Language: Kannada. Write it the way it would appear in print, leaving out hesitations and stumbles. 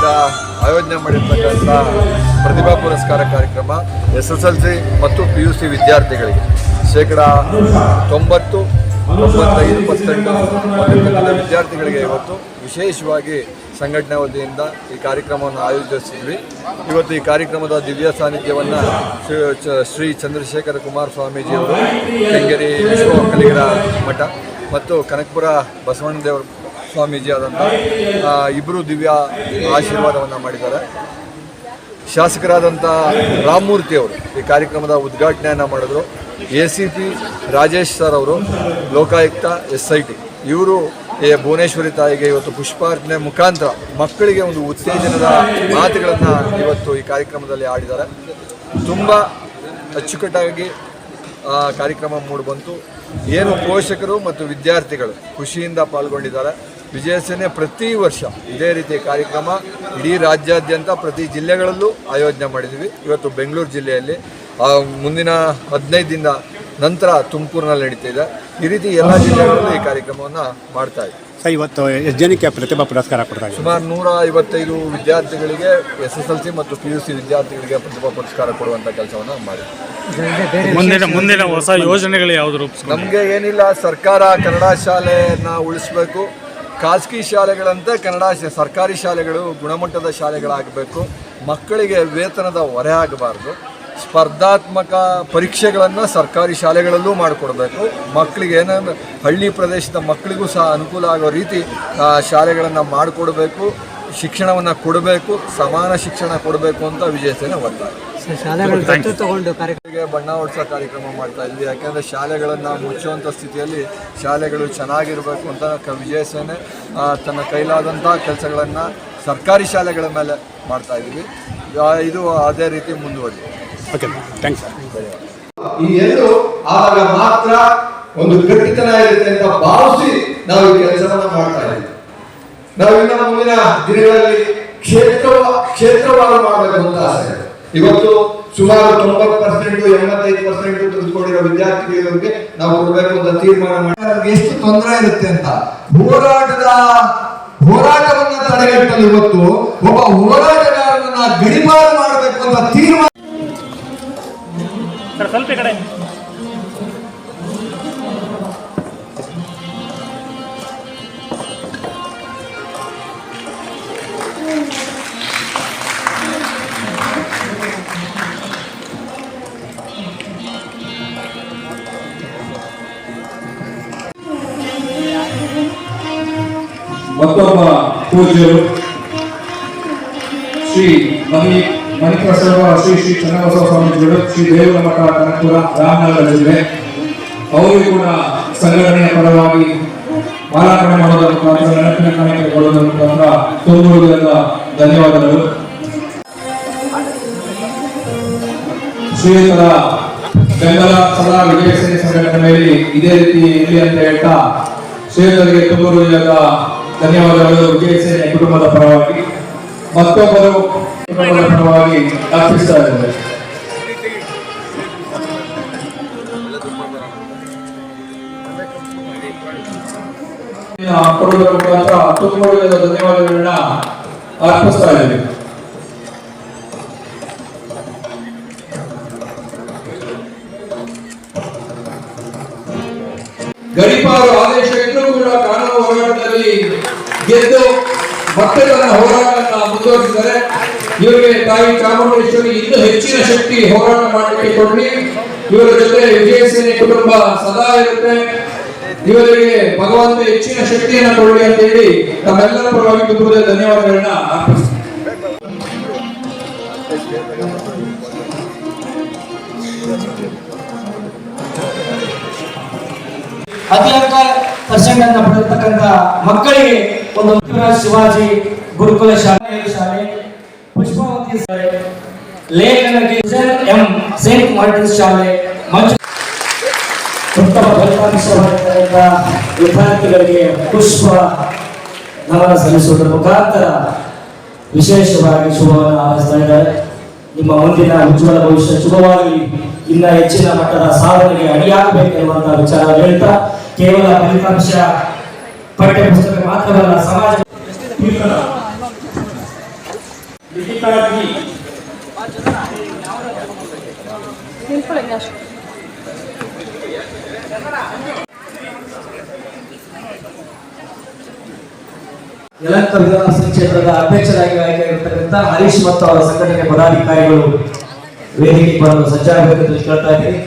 ವತಿಯಿಂದ ಆಯೋಜನೆ ಮಾಡಿರ್ತಕ್ಕಂಥ ಪ್ರತಿಭಾ ಪುರಸ್ಕಾರ ಕಾರ್ಯಕ್ರಮ SSLC ಮತ್ತು PUC ವಿದ್ಯಾರ್ಥಿಗಳಿಗೆ 90-95% ವಿದ್ಯಾರ್ಥಿಗಳಿಗೆ ಇವತ್ತು ವಿಶೇಷವಾಗಿ ಸಂಘಟನೆ ವತಿಯಿಂದ ಈ ಕಾರ್ಯಕ್ರಮವನ್ನು ಆಯೋಜಿಸಿದ್ವಿ. ಇವತ್ತು ಈ ಕಾರ್ಯಕ್ರಮದ ದಿವ್ಯ ಸಾನ್ನಿಧ್ಯವನ್ನು ಶ್ರೀ ಚಂದ್ರಶೇಖರ ಕುಮಾರ ಸ್ವಾಮೀಜಿಯವರು ಕೆಂಗೇರಿ ವಿಶ್ವ ಒಕ್ಕಲಿಗರ ಮಠ ಮತ್ತು ಕನಕಪುರ ಬಸವಣ್ಣದೇವರ ಸ್ವಾಮೀಜಿ ಆದಂಥ ಇಬ್ಬರು ದಿವ್ಯ ಆಶೀರ್ವಾದವನ್ನು ಮಾಡಿದ್ದಾರೆ. ಶಾಸಕರಾದಂಥ ರಾಮಮೂರ್ತಿಯವರು ಈ ಕಾರ್ಯಕ್ರಮದ ಉದ್ಘಾಟನೆಯನ್ನು ಮಾಡಿದ್ರು. ACP ರಾಜೇಶ್ ಸರ್ ಅವರು, ಲೋಕಾಯುಕ್ತ SIT ಇವರು ಭುವನೇಶ್ವರಿ ತಾಯಿಗೆ ಇವತ್ತು ಪುಷ್ಪಾರ್ಚನೆ ಮುಖಾಂತರ ಮಕ್ಕಳಿಗೆ ಒಂದು ಉತ್ತೇಜನದ ಮಾತುಗಳನ್ನು ಇವತ್ತು ಈ ಕಾರ್ಯಕ್ರಮದಲ್ಲಿ ಆಡಿದ್ದಾರೆ. ತುಂಬ ಅಚ್ಚುಕಟ್ಟಾಗಿ ಕಾರ್ಯಕ್ರಮ ಮೂಡಿಬಂತು. ಏನು ಪೋಷಕರು ಮತ್ತು ವಿದ್ಯಾರ್ಥಿಗಳು ಖುಷಿಯಿಂದ ಪಾಲ್ಗೊಂಡಿದ್ದಾರೆ. ವಿಜಯ ಸೇನೆ ಪ್ರತಿ ವರ್ಷ ಇದೇ ರೀತಿಯ ಕಾರ್ಯಕ್ರಮ ಇಡೀ ರಾಜ್ಯಾದ್ಯಂತ ಪ್ರತಿ ಜಿಲ್ಲೆಗಳಲ್ಲೂ ಆಯೋಜನೆ ಮಾಡಿದ್ದೀವಿ. ಇವತ್ತು ಬೆಂಗಳೂರು ಜಿಲ್ಲೆಯಲ್ಲಿ ಮುಂದಿನ 15 ದಿನದ ನಂತರ ತುಮಕೂರಿನಲ್ಲಿ ನಡೀತಾ ಇದೆ. ಈ ರೀತಿ ಎಲ್ಲ ಜಿಲ್ಲೆಗಳಲ್ಲೂ ಈ ಕಾರ್ಯಕ್ರಮವನ್ನು ಮಾಡ್ತಾ ಇದ್ದೀವಿ. ಸರ್, ಇವತ್ತು ಎಷ್ಟು ಜನಕ್ಕೆ ಪ್ರತಿಭಾ ಪುರಸ್ಕಾರ ಕೊಡ್ತಾರೆ? ಸುಮಾರು 155 ವಿದ್ಯಾರ್ಥಿಗಳಿಗೆ, SSLC ಮತ್ತು PUC ವಿದ್ಯಾರ್ಥಿಗಳಿಗೆ ಪ್ರತಿಭಾ ಪುರಸ್ಕಾರ ಕೊಡುವಂಥ ಕೆಲಸವನ್ನು ಮಾಡಿದ್ದೀವಿ. ಮುಂದಿನ ಹೊಸ ಯೋಜನೆಗಳು ಯಾವುದು? ನಮಗೆ ಏನಿಲ್ಲ, ಸರ್ಕಾರ ಕನ್ನಡ ಶಾಲೆಯನ್ನು ಉಳಿಸಬೇಕು. ಖಾಸಗಿ ಶಾಲೆಗಳಂತೆ ಸರ್ಕಾರಿ ಶಾಲೆಗಳು ಗುಣಮಟ್ಟದ ಶಾಲೆಗಳಾಗಬೇಕು. ಮಕ್ಕಳಿಗೆ ವೇತನದ ಹೊರೆ ಆಗಬಾರ್ದು. ಸ್ಪರ್ಧಾತ್ಮಕ ಪರೀಕ್ಷೆಗಳನ್ನು ಸರ್ಕಾರಿ ಶಾಲೆಗಳಲ್ಲೂ ಮಾಡಿಕೊಡ್ಬೇಕು. ಮಕ್ಕಳಿಗೆ ಏನೇನು ಹಳ್ಳಿ ಪ್ರದೇಶದ ಮಕ್ಕಳಿಗೂ ಸಹ ಅನುಕೂಲ ಆಗೋ ರೀತಿ ಶಾಲೆಗಳನ್ನು ಮಾಡಿಕೊಡ್ಬೇಕು. ಶಿಕ್ಷಣವನ್ನು ಕೊಡಬೇಕು, ಸಮಾನ ಶಿಕ್ಷಣ ಕೊಡಬೇಕು ಅಂತ ವಿಜಯ ಸೇನೆ ಒತ್ತಾಯ. ಶಾಲೆಗಳಿಗೆ ಬಣ್ಣ ಹೊಡ್ಸೋ ಕಾರ್ಯಕ್ರಮ ಮಾಡ್ತಾ ಇದ್ವಿ. ಯಾಕೆಂದರೆ ಶಾಲೆಗಳನ್ನು ಮುಚ್ಚುವಂಥ ಸ್ಥಿತಿಯಲ್ಲಿ ಶಾಲೆಗಳು ಚೆನ್ನಾಗಿರಬೇಕು ಅಂತ ವಿಜಯ ಸೇನೆ ತನ್ನ ಕೈಲಾದಂಥ ಕೆಲಸಗಳನ್ನು ಸರ್ಕಾರಿ ಶಾಲೆಗಳ ಮೇಲೆ ಮಾಡ್ತಾ ಇದ್ದೀವಿ. ಇದು ಅದೇ ರೀತಿ ಮುಂದುವರಿದೆ. Okay, thanks sir. ಈ ಎರಡು ಆದಾಗ ಮಾತ್ರ ಒಂದು ಗಟ್ಟಿತನ ಇರುತ್ತೆ ಅಂತ ಭಾವಿಸಿ ನಾವು ಈ ಕೆಲಸವನ್ನು ಮಾಡ್ತಾ ಇದ್ದೀವಿ. ನಾವು ಇನ್ನು ಮುಂದಿನ ದಿನಗಳಲ್ಲಿ ಕ್ಷೇತ್ರವಾರು ಮಾಡಬೇಕು ಅಂತ ಆಸೆ. ಇವತ್ತು ಸುಮಾರು 90%-85% ತೆಗೆದುಕೊಂಡಿರೋ ವಿದ್ಯಾರ್ಥಿಗಳಿಗೆ ನಾವು ಕೊಡಬೇಕು ಅಂತ ತೀರ್ಮಾನ ಮಾಡಿ ಎಷ್ಟು ತೊಂದರೆ ಇರುತ್ತೆ ಅಂತ ಹೋರಾಟವನ್ನ ತಡೆಗಟ್ಟಲು ಇವತ್ತು ಒಬ್ಬ ಹೋರಾಟಗಾರನನ್ನ ಗಡಿಪಾರು ಮಾಡಬೇಕು ಅಂತ ತೀರ್ಮಾನ. ಸ್ವಲ್ಪ ಕಡೆ ಮತ್ತೊಬ್ಬ ಪೂಜ್ಯರು ಶ್ರೀ ಮಣಿಪ್ರಸವ ಶ್ರೀ ಚನ್ನಬಸವ ಸ್ವಾಮೀಜಿಗಳು, ಶ್ರೀ ದೇವರ ಮಠ, ಕನಕಪುರ, ರಾಮನಗರ ಜಿಲ್ಲೆ. ಅವರು ಕೂಡ ಸಂಘಟನೆಯ ಪರವಾಗಿ ಮಾಲಾರ್ಪಣೆ ಮಾಡೋದರ ಮುಖಾಂತರ, ನೆನಪಿನ ಕಾಣಿಕೆ ಕೊಡೋದರ ಮುಖಾಂತರ ತುಂಬುವುದರಿಂದ ಧನ್ಯವಾದಗಳು. ಶ್ರೀಯುತರ ಬೆಂಬಲ ಸದಾ ವಿಜಯ ಸೇನೆ ಸಂಘಟನೆಯಲ್ಲಿ ಇದೇ ರೀತಿ ಇರಲಿ ಅಂತ ಹೇಳ್ತಾ ಶ್ರೀಯುತರಿಗೆ ತುಂಬುವುದರಿಂದ ಧನ್ಯವಾದಗಳು. ವಿಜಯ ಸೇನೆ ಕುಟುಂಬದ ಪರವಾಗಿ ಮತ್ತೊಬ್ಬರು ಕುಟುಂಬದ ಪರವಾಗಿ ಅರ್ಪಿಸ್ತಾ ಇದ್ದಾರೆ. ಕೊಡುವುದರ ಮುಖಾಂತರ ತುಂಬುವುದರಿಂದ ಧನ್ಯವಾದಗಳನ್ನ ಅರ್ಪಿಸ್ತಾ ಇದ್ದೇವೆ. ಗಡಿಪಾರು ಆದೇಶ ಇದ್ರೂ ಕೂಡ ಕಾನೂನು ಹೋರಾಟದಲ್ಲಿ ಗೆದ್ದು ಮತ್ತೆ ತನ್ನ ಹೋರಾಟವನ್ನು ಮುಂದುವರಿಸಿದ್ದಾರೆ. ಇವರಿಗೆ ತಾಯಿ ಚಾಮುಂಡೇಶ್ವರಿ ಇನ್ನೂ ಹೆಚ್ಚಿನ ಶಕ್ತಿ ಹೋರಾಟ ಮಾಡಲಿಕ್ಕೆ ಕೊಡಲಿ. ಇವರ ಜೊತೆ ವಿಜಯ ಸೇನೆ ಕುಟುಂಬ ಸದಾ ಇರುತ್ತೆ. ಇವರಿಗೆ ಭಗವಂತ ಹೆಚ್ಚಿನ ಶಕ್ತಿಯನ್ನು ಕೊಡಲಿ ಅಂತ ಹೇಳಿ ತಮ್ಮೆಲ್ಲರ ಪರವಾಗಿ ತುಂಬ ಧನ್ಯವಾದಗಳನ್ನ ಅರ್ಪಿಸ್ತೀನಿ. ಅತಿ ಅಲ್ಪ % ಅನ್ನು ಪಡೆದಿರ್ತಕ್ಕಂಥ ಮಕ್ಕಳಿಗೆ ಒಂದು ಶಿವಾಜಿ ಗುರುಕುಲ ಶಾಲೆ, ಪುಷ್ಪಾವತಿ ಶಾಲೆ, ಲೇಖನಗೆ ಎಂ ಸೇಂಟ್ ಮಾರ್ಟಿನ್ಸ್ ಶಾಲೆ, ಉತ್ತಮ ಫಲಿತಾಂಶ ಪಡೆದ ವಿದ್ಯಾರ್ಥಿಗಳಿಗೆ ಪುಷ್ಪ ನಮನ ಸಲ್ಲಿಸುವುದರ ಮುಖಾಂತರ ವಿಶೇಷವಾಗಿ ಶುಭವನ್ನು ಹಾರೈಸ್ತಾ ಇದ್ದಾರೆ. ನಿಮ್ಮ ಮುಂದಿನ ಉಜ್ವಲ ಭವಿಷ್ಯ ಶುಭವಾಗಲಿ. ಇನ್ನ ಹೆಚ್ಚಿನ ಮಟ್ಟದ ಸಾಧನೆಗೆ ಅಣಿಯಾಗಬೇಕೆನ್ನುವಂತಹ ವಿಚಾರ ಹೇಳ್ತಾ, ಕೇವಲ ಫಲಿತಾಂಶ ಪಠ್ಯ ಪುಸ್ತಕ ಮಾತ್ರವಲ್ಲ, ಸಮಾಜ ನೇತಾಜಿ ಯಲಹಂಕ ವಿಧಾನಸಭಾ ಕ್ಷೇತ್ರದ ಅಧ್ಯಕ್ಷರಾಗಿ ಆಯ್ಕೆಯಾಗಿರ್ತಕ್ಕಂಥ ಹರೀಶ್ ಮತ್ತು ಅವರ ಸಂಘಟನೆ ಪದಾಧಿಕಾರಿಗಳು ವೇದಿಕೆ ಬರಲು ಸಜ್ಜಾಗಬೇಕೆಂದು ಕೇಳ್ತಾ ಇದ್ದೀನಿ.